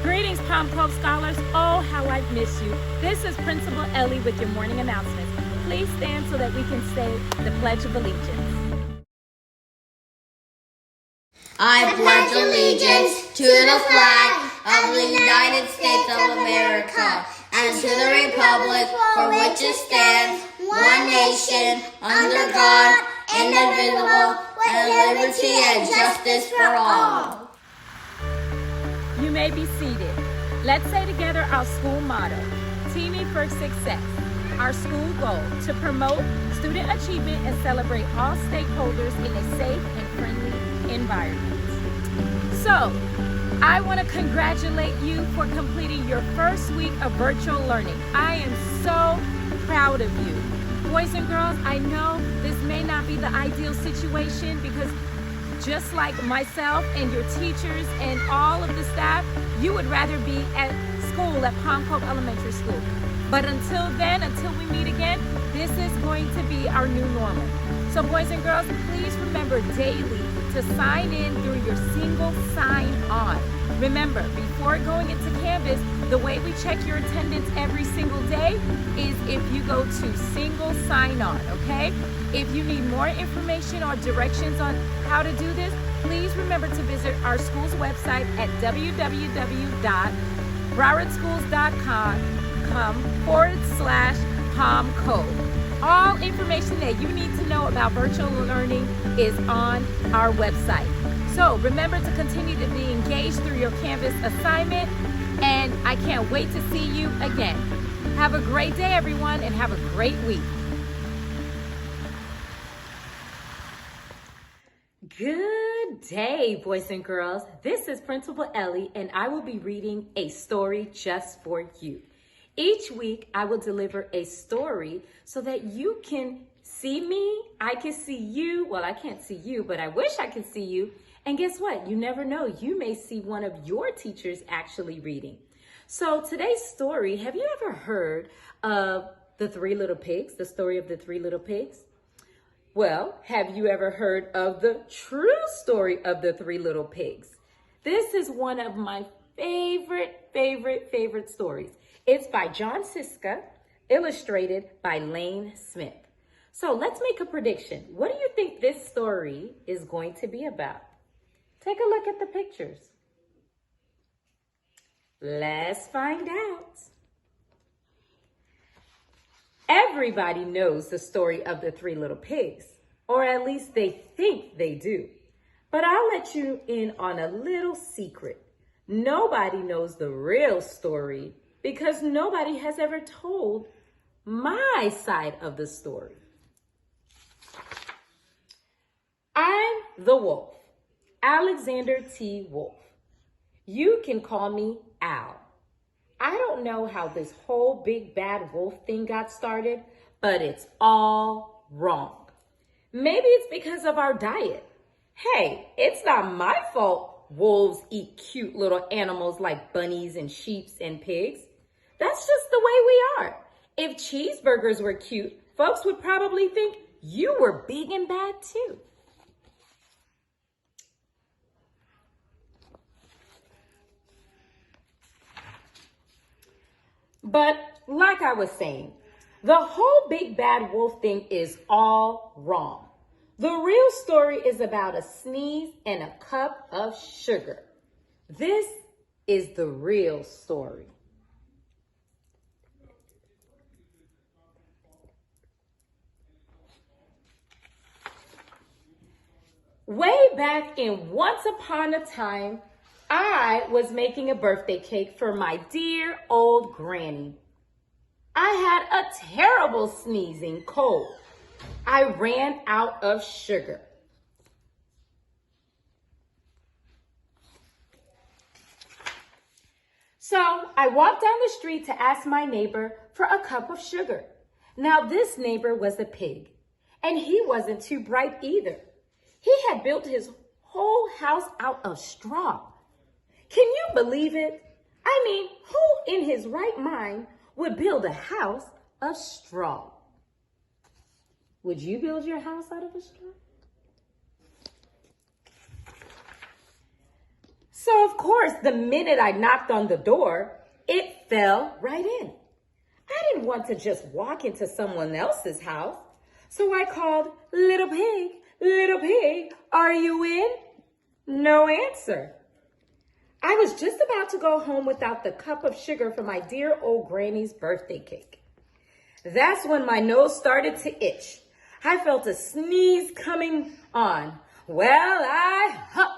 Greetings, Palm Cove scholars. Oh, how I've missed you. This is Principal Ellie with your morning announcements. Please stand so that we can say the Pledge of Allegiance. I pledge allegiance to the flag of the United States of America and to the republic for which it stands, one nation, under God, indivisible, with liberty and justice for all. You may be seated. Let's say together our school motto, Teaming for Success. Our school goal, to promote student achievement and celebrate all stakeholders in a safe and friendly environment. So, I want to congratulate you for completing your first week of virtual learning. I am so proud of you. Boys and girls, I know this may not be the ideal situation because just like myself and your teachers and all of the staff, you would rather be at school at Palm Cove Elementary School. But until then, until we meet again, this is going to be our new normal. So boys and girls, please remember daily to sign in through your single sign-on. Remember, before going into Canvas, the way we check your attendance every single day is if you go to single sign-on, okay? If you need more information or directions on how to do this, please remember to visit our school's website at www.browardschools.com/Palm Cove. All information that you need to know about virtual learning is on our website. So remember to continue to be engaged through your Canvas assignment, and I can't wait to see you again. Have a great day, everyone, and have a great week. Good day, boys and girls. This is Principal Ellie, and I will be reading a story just for you. Each week, I will deliver a story so that you can see me, I can see you. Well, I can't see you, but I wish I could see you. And guess what? You never know. You may see one of your teachers actually reading. So today's story, have you ever heard of the Three Little Pigs, the story of the Three Little Pigs? Well, have you ever heard of the true story of the Three Little Pigs? This is one of my favorite stories. It's by John Siska, illustrated by Lane Smith. So let's make a prediction. What do you think this story is going to be about? Take a look at the pictures. Let's find out. Everybody knows the story of the Three Little Pigs, or at least they think they do. But I'll let you in on a little secret. Nobody knows the real story because nobody has ever told my side of the story. I'm the wolf, Alexander T. Wolf. You can call me Al. I don't know how this whole big bad wolf thing got started, but it's all wrong. Maybe it's because of our diet. Hey, it's not my fault wolves eat cute little animals like bunnies and sheep and pigs. That's just the way we are. If cheeseburgers were cute, folks would probably think you were big and bad too. But like I was saying, the whole big bad wolf thing is all wrong. The real story is about a sneeze and a cup of sugar. This is the real story. Way back in Once Upon a Time, I was making a birthday cake for my dear old granny. I had a terrible sneezing cold. I ran out of sugar. So I walked down the street to ask my neighbor for a cup of sugar. Now this neighbor was a pig, and he wasn't too bright either. He had built his whole house out of straw. Can you believe it? I mean, who in his right mind would build a house of straw? Would you build your house out of a straw? So of course, the minute I knocked on the door, it fell right in. I didn't want to just walk into someone else's house. So I called, little pig, are you in? No answer. I was just about to go home without the cup of sugar for my dear old granny's birthday cake. That's when my nose started to itch. I felt a sneeze coming on. Well, I huffed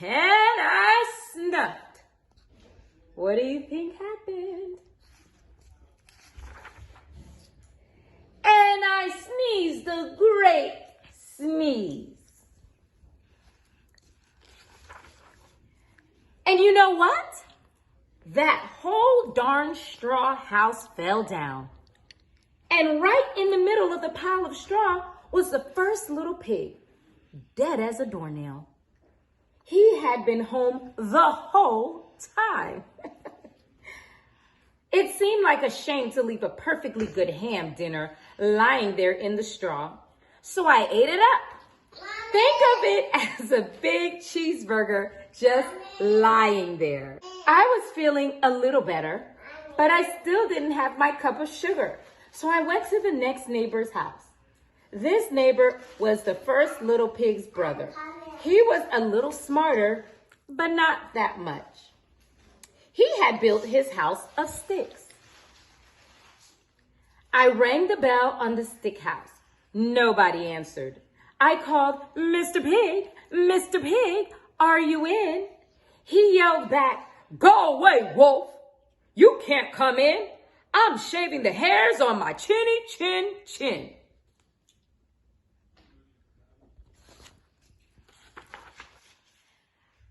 and I snuffed. What do you think happened? And I sneezed a great sneeze. And you know what? That whole darn straw house fell down. And right in the middle of the pile of straw was the first little pig, dead as a doornail. He had been home the whole time. It seemed like a shame to leave a perfectly good ham dinner lying there in the straw. So I ate it up. Think of it as a big cheeseburger just lying there. I was feeling a little better, but I still didn't have my cup of sugar. So I went to the next neighbor's house. This neighbor was the first little pig's brother. He was a little smarter, but not that much. He had built his house of sticks. I rang the bell on the stick house. Nobody answered. I called, Mr. Pig, are you in? He yelled back, go away, wolf. You can't come in. I'm shaving the hairs on my chinny chin.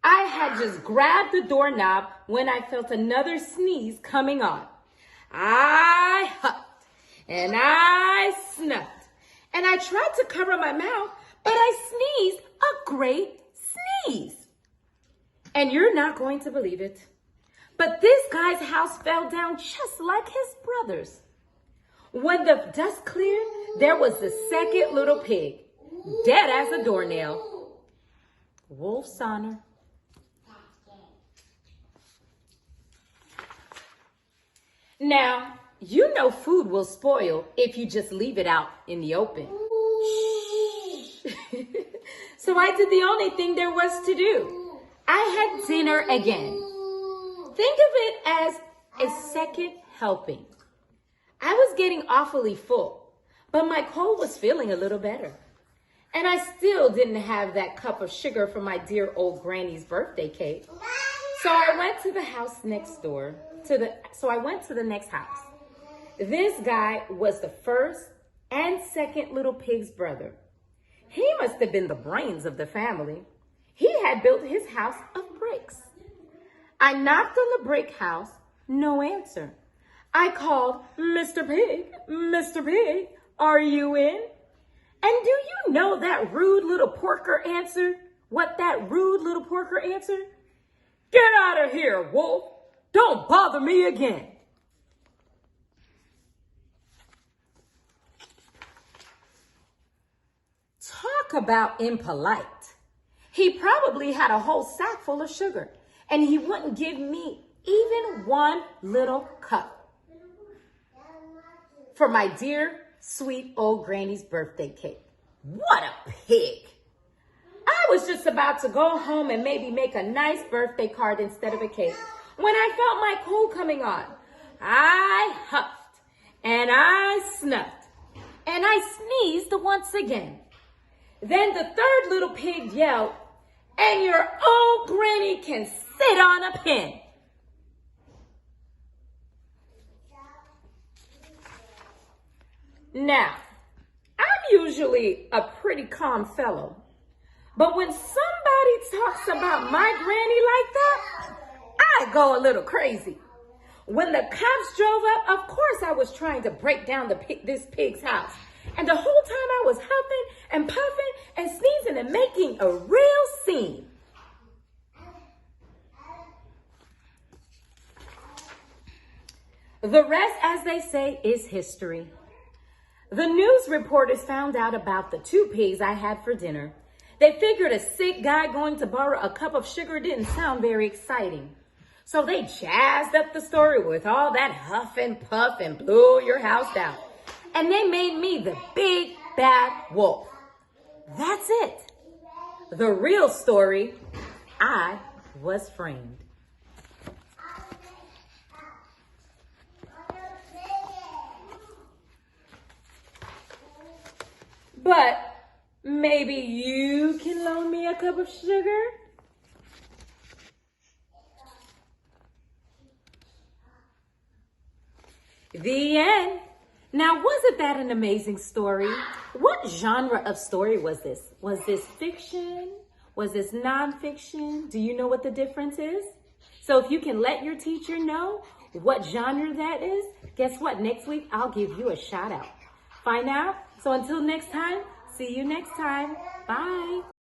I had just grabbed the doorknob when I felt another sneeze coming on. I huffed and I snuffed and I tried to cover my mouth, but I sneezed a great sneeze. And you're not going to believe it, but this guy's house fell down just like his brother's. When the dust cleared, there was the second little pig, dead as a doornail. Wolf's honor. Now, you know food will spoil if you just leave it out in the open. So I did the only thing there was to do. I had dinner again. Think of it as a second helping. I was getting awfully full, but my cold was feeling a little better. And I still didn't have that cup of sugar for my dear old granny's birthday cake. So I went to the house next door. I went to the next house. This guy was the first and second little pig's brother. He must have been the brains of the family. He had built his house of bricks. I knocked on the brick house, no answer. I called, Mr. Pig, are you in? And do you know that rude little porker answered? What that rude little porker answered? Get out of here, wolf. Don't bother me again. Talk about impolite. He probably had a whole sack full of sugar, and he wouldn't give me even one little cup for my dear, sweet old granny's birthday cake. What a pig. I was just about to go home and maybe make a nice birthday card instead of a cake when I felt my cold coming on. I huffed and I snuffed and I sneezed once again. Then the third little pig yelled, and your old granny can sit on a pin. Now, I'm usually a pretty calm fellow, but when somebody talks about my granny like that, I go a little crazy. When the cops drove up, of course I was trying to break down this pig's house. And the whole time I was huffing and puffing and sneezing and making a real scene. The rest, as they say, is history. The news reporters found out about the two pigs I had for dinner. They figured a sick guy going to borrow a cup of sugar didn't sound very exciting. So they jazzed up the story with all that huff and puff and blew your house down. And they made me the big bad wolf. That's it. The real story, I was framed. But maybe you can loan me a cup of sugar? The end. Now, wasn't that an amazing story? What genre of story was this? Was this fiction? Was this nonfiction? Do you know what the difference is? So if you can let your teacher know what genre that is, guess what? Next week, I'll give you a shout out. Find out? So until next time, see you next time. Bye.